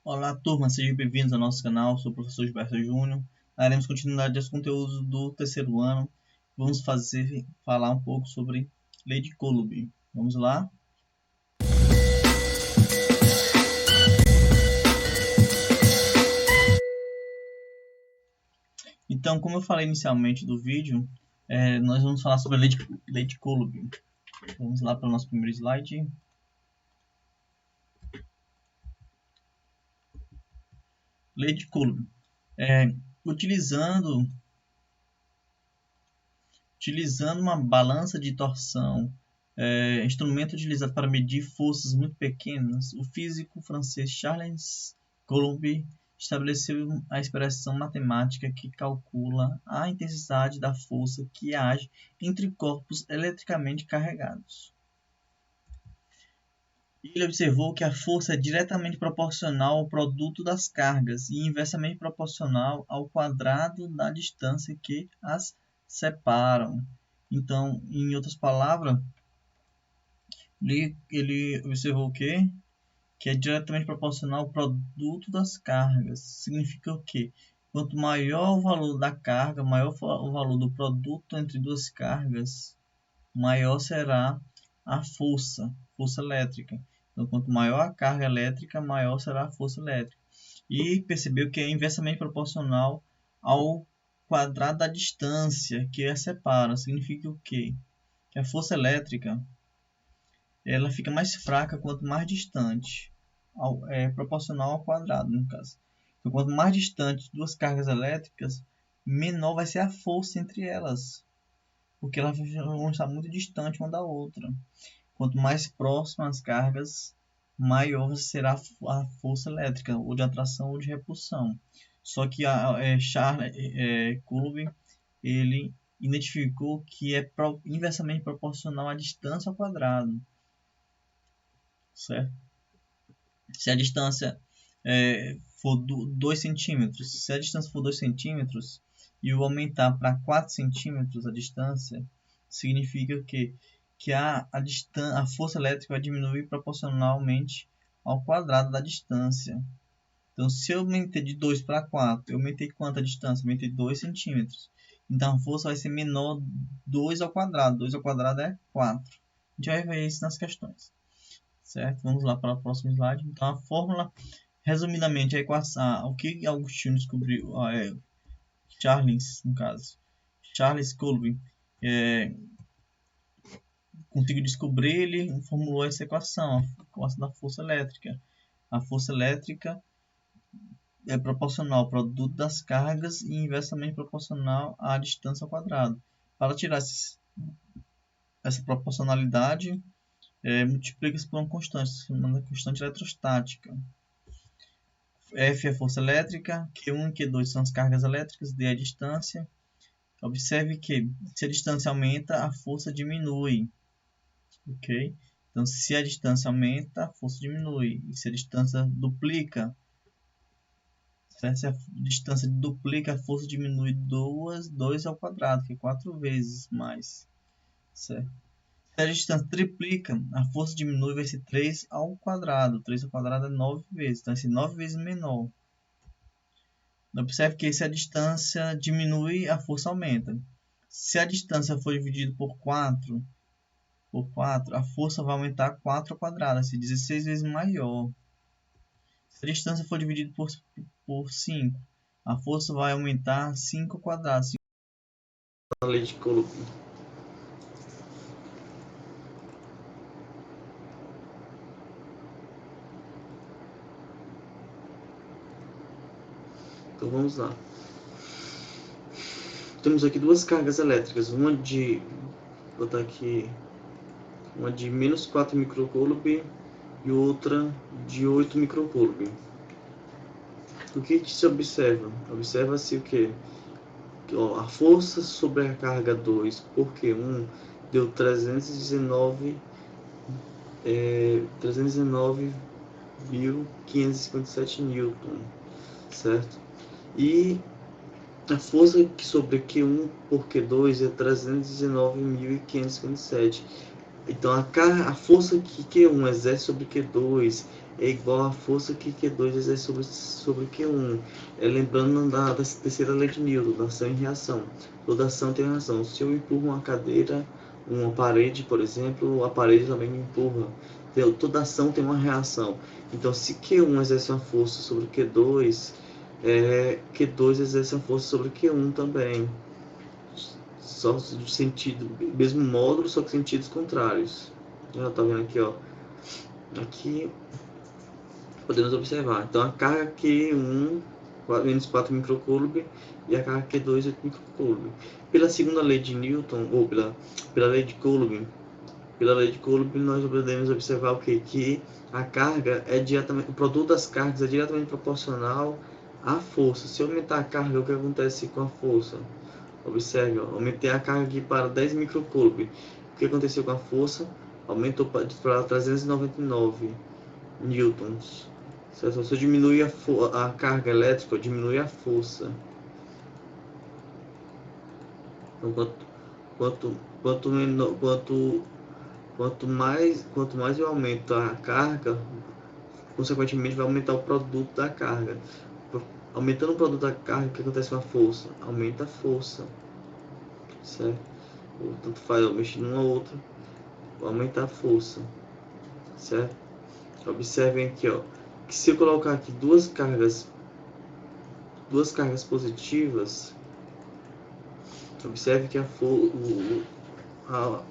Olá, turma, sejam bem-vindos ao nosso canal. Sou o professor Gilberto Júnior. Daremos continuidade aos conteúdos do terceiro ano. Vamos falar um pouco sobre Lei de Coulomb. Vamos lá? Então, como eu falei inicialmente do vídeo, nós vamos falar sobre a Lei de Coulomb. Vamos lá para o nosso primeiro slide. Lei de Coulomb. Utilizando uma balança de torção, instrumento utilizado para medir forças muito pequenas, o físico francês Charles Coulomb estabeleceu a expressão matemática que calcula a intensidade da força que age entre corpos eletricamente carregados. Ele observou que a força é diretamente proporcional ao produto das cargas e inversamente proporcional ao quadrado da distância que as separam. Então, em outras palavras, ele observou o quê? Que é diretamente proporcional ao produto das cargas. Significa o quê? Quanto maior o valor da carga, maior o valor do produto entre duas cargas, maior será a força elétrica. Então, quanto maior a carga elétrica, maior será a força elétrica. E percebeu que é inversamente proporcional ao quadrado da distância que a separa. Significa o quê? Que a força elétrica ela fica mais fraca quanto mais distante, proporcional ao quadrado, no caso. Então, quanto mais distante duas cargas elétricas, menor vai ser a força entre elas, porque elas vão estar muito distantes uma da outra. Quanto mais próximas as cargas, maior será a força elétrica, ou de atração ou de repulsão. Só que Charles Coulomb ele identificou que é inversamente proporcional à distância ao quadrado, certo? Se a distância for 2 centímetros, se a distância for 2 centímetros e eu aumentar para 4 centímetros a distância, significa que a força elétrica vai diminuir proporcionalmente ao quadrado da distância. Então, se eu aumentei de 2 para 4, eu aumentei quanto a distância? Eu aumentei 2 centímetros. Então, a força vai ser menor 2 ao quadrado. 2 ao quadrado é 4. A gente vai ver isso nas questões. Certo? Vamos lá para o próximo slide. Então, a fórmula, resumidamente, a equação, o que Agostinho descobriu, Charles, no caso, Charles Coulomb, conseguiu descobrir, ele formulou essa equação, a equação da força elétrica. A força elétrica é proporcional ao produto das cargas e inversamente proporcional à distância ao quadrado. Para tirar essa proporcionalidade, multiplica-se por uma constante, chamada constante eletrostática. F é a força elétrica, Q1 e Q2 são as cargas elétricas, D é a distância. Observe que se a distância aumenta, a força diminui. Ok? Então, se a distância aumenta, a força diminui. E se a distância duplica, certo? Se a distância duplica, a força diminui 2 ao quadrado, que é 4 vezes mais. Certo? Se a distância triplica, a força diminui, vai ser 3 ao quadrado. 3 ao quadrado é 9 vezes, então vai ser 9 vezes menor. Observe que se a distância diminui, a força aumenta. Se a distância for dividida por 4, a força vai aumentar 4 ao quadrado, assim, 16 vezes maior. Se a distância for dividida por 5, a força vai aumentar 5 ao quadrado. A lei de Coulomb. Então vamos lá. Temos aqui duas cargas elétricas, uma de menos 4 microcoulomb e outra de 8 microcoulomb. O que se observa? Observa-se o que? A força sobre a carga 2 por Q1 deu 319,557 newton, certo? E a força sobre Q1 por Q2 é 319.557. Então, a força que Q1 exerce sobre Q2 é igual à força que Q2 exerce sobre Q1. Lembrando da terceira lei de Newton, da ação e reação. Toda ação tem reação. Se eu empurro uma cadeira, uma parede, por exemplo, a parede também me empurra. Toda ação tem uma reação. Então, se Q1 exerce uma força sobre Q2, Q2 exerce uma força sobre Q1 também. Só de sentido, mesmo módulo, só que sentidos contrários. Já tá vendo aqui, ó. Aqui podemos observar. Então a carga Q1 menos 4 microcoulomb e a carga Q2 8 microcoulomb. Pela segunda lei de Newton, ou pela lei de Coulomb, nós podemos observar o que? Que a carga é diretamente, o produto das cargas é diretamente proporcional à força. Se eu aumentar a carga, o que acontece com a força? Observe, ó, aumentei a carga aqui para 10 microcoulomb. O que aconteceu com a força? Aumentou para 399 newtons. Se eu diminuir a carga elétrica, eu diminui a força. Então, quanto mais eu aumento a carga, consequentemente vai aumentar o produto da carga. Aumentando o produto da carga, o que acontece com a força? Aumenta a força, certo? Ou tanto faz eu mexer numa ou outra, vou aumentar a força, certo? Observem aqui, ó, que se eu colocar aqui duas cargas positivas, observe que o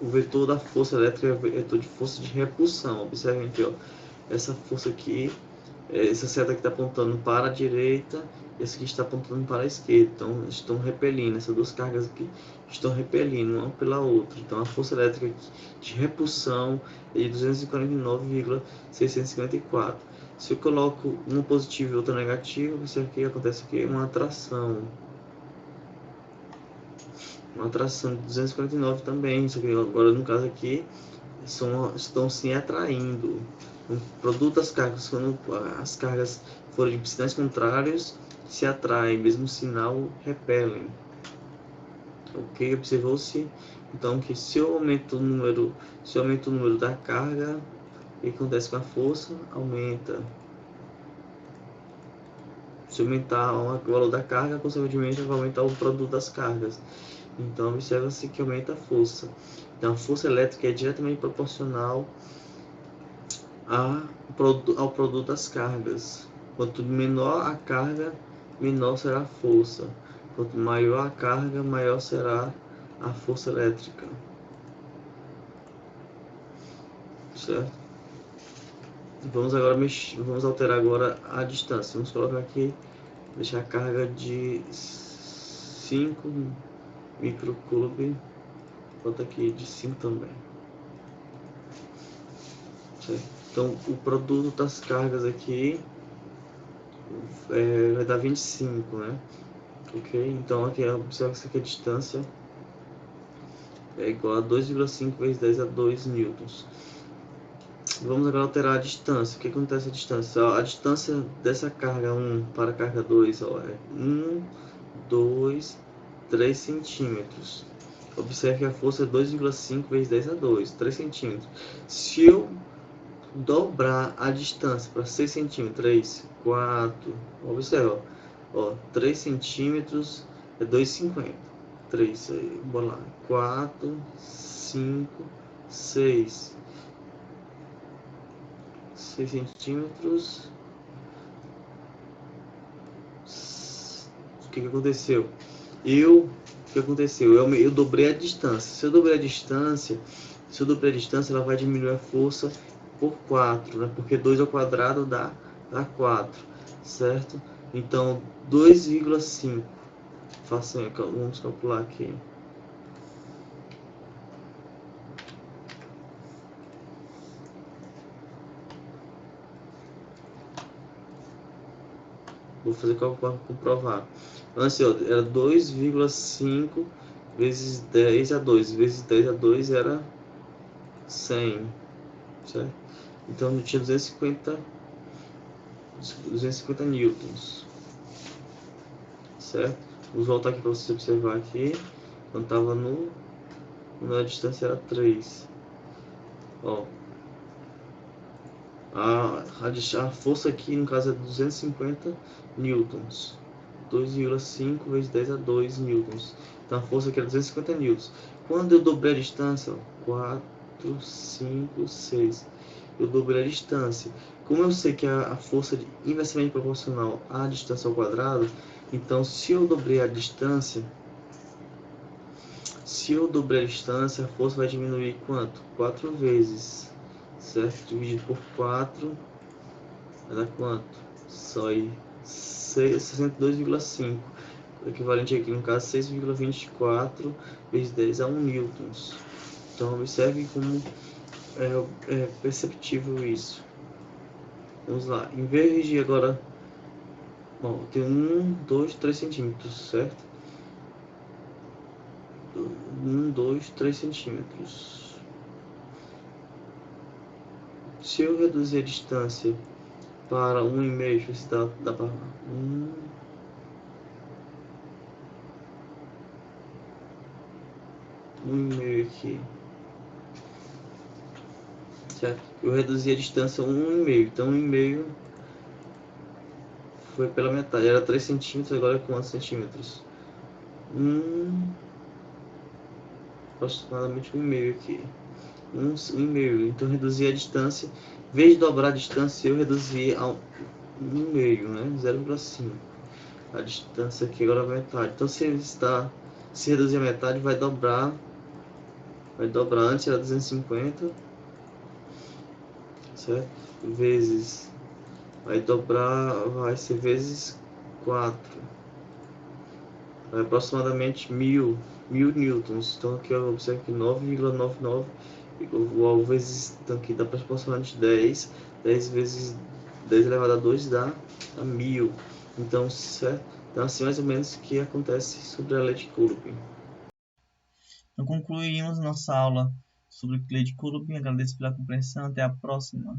vetor da força elétrica é o vetor de força de repulsão. Observem aqui, ó, essa força aqui, essa seta que está apontando para a direita e essa aqui está apontando para a esquerda. Então, estão repelindo, essas duas cargas aqui estão repelindo uma pela outra. Então, a força elétrica de repulsão é de 249,654. Se eu coloco uma positiva e outra negativa, isso aqui acontece aqui, uma atração. Uma atração de 249 também, só que agora no caso aqui estão se atraindo. O produto das cargas, quando as cargas forem de sinais contrários, se atraem, mesmo sinal repelem. Ok? Observou-se então que se eu aumento o número da carga, o que acontece com a força? Aumenta. Se aumentar o valor da carga, consequentemente vai aumentar o produto das cargas. Então observa-se que aumenta a força. Então a força elétrica é diretamente proporcional ao produto das cargas. Quanto menor a carga, menor será a força. Quanto maior a carga, maior será a força elétrica. Certo? Vamos alterar agora a distância. Vamos colocar aqui, deixar a carga de 5 microcoulomb, bota aqui de 5 também. Certo? Então o produto das cargas aqui vai dar 25, né? Ok? Então aqui observa que isso aqui é a distância é igual a 2,5 vezes 10 a 2 newtons. Vamos agora alterar a distância. O que acontece a distância? A distância dessa carga 1 para a carga 2 é 1, 2, 3 centímetros. Observe que a força é 2,5 vezes 10 a 2, 3 centímetros. Se eu dobrar a distância para 6 centímetros, 3, 4, observa, ó, 3 centímetros é 2,50. 3, bora lá, 4, 5, 6 centímetros. O que aconteceu? O que aconteceu? Eu dobrei a distância. Se eu dobrei a distância, ela vai diminuir a força por 4, né? Porque 2 ao quadrado dá 4, certo? Então, 2,5. Vamos calcular aqui. Vou fazer cálculo para comprovar. Antes, ó, era 2,5 vezes 10 a 2. Vezes 10 a 2 era 100, certo? Então, eu tinha 250 newtons, certo? Vou voltar aqui para você observar aqui. Quando estava na distância era 3. Ó, A força aqui, no caso, é 250 newtons. 2,5 vezes 10 a 2 newtons. Então a força aqui é 250 newtons. Quando eu dobrei a distância, 4, 5, 6. Eu dobrei a distância. Como eu sei que a força é inversamente proporcional à distância ao quadrado, então se eu dobrei a distância, a força vai diminuir quanto? 4 vezes. Certo? Dividido por 4 vai dar quanto? Só aí 62,5. O equivalente aqui no caso 6,24 vezes 10 a 1 newtons. Então observe como é perceptível isso. Vamos lá, em vez de agora, bom, tem 1, 2, 3 centímetros, certo? 1, 2, 3 centímetros. Se eu reduzir a distância para 1,5, deixa eu ver se dá para 1,5 aqui, certo? Eu reduzi a distância a 1,5, então 1,5 foi pela metade, era 3 centímetros, agora é quantos centímetros? Aproximadamente 1,5 aqui. 1,5, então reduzir a distância, em vez de dobrar a distância, eu reduzi a 1,5, né? 0,5. A distância aqui agora é metade. Então se reduzir a metade, vai dobrar, antes era 250, certo? Vezes, vai dobrar, vai ser vezes 4, vai aproximadamente 1000 newtons. Então aqui eu observo que 9,99 igual vezes, então aqui dá para aproximadamente 10 vezes 10 elevado a 2 dá 1000. Então, certo? Então assim mais ou menos que acontece sobre a lei de Coulomb. Então concluímos nossa aula sobre lei de Coulomb. Agradeço pela compreensão. Até a próxima.